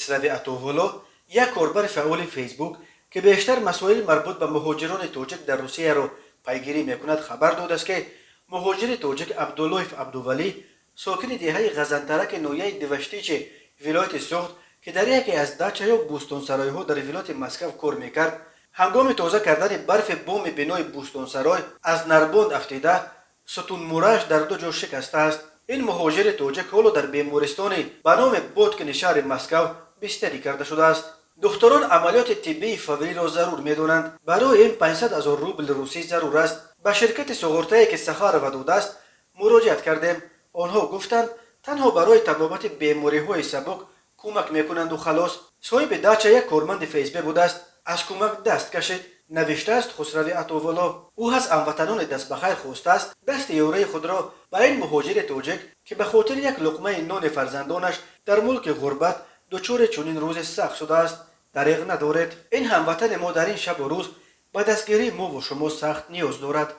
خسروی اتوولو یک کاربر فعال فیسبوک که بیشتر مسائل مربوط به مهاجران تاجیک در روسیه را پیگیری میکند خبر داد است که مهاجر تاجیک عبداللایف عبدوولی ساکن دهه غزنترک نویه دوشتیچ ولایت سوخت که در یکی از دچه یا بوستانسرای ها در ولایت مسکو کار میکرد هنگام تازه کردن برف بام بنای بوستانسرای از نرباند افتیده ستون مورش در دو جا شکسته است. این مهاجر تاجیک حالا در بیمارستان به نام بودکن شهر مسکو بستری کرده شده است. دکتران عملیات طبی فوری را ضرور میدانند. برای این 500,000 روبل روسی ضرور است. به شرکت سوغورتایی که سخا رود است مراجعت کردیم. آنها گفتند تنها برای تبابت بیماری‌های سبک کمک میکنند و خلاص. صاحب داچه یک کارمند فیسبوک بود است. از کمک دست کشید. نوشته است خسروی اتوولا. او از هموطنان دست بخیر خواسته است دست یوره خود را به این مهاجر تاجیک که به خاطر یک لقمه نان فرزندانش در ملک غربت دچار چنین روز سخت شده است دریغ ندارد. این هموطن ما در این شب و روز به دستگیری ما و شما سخت نیاز دارد.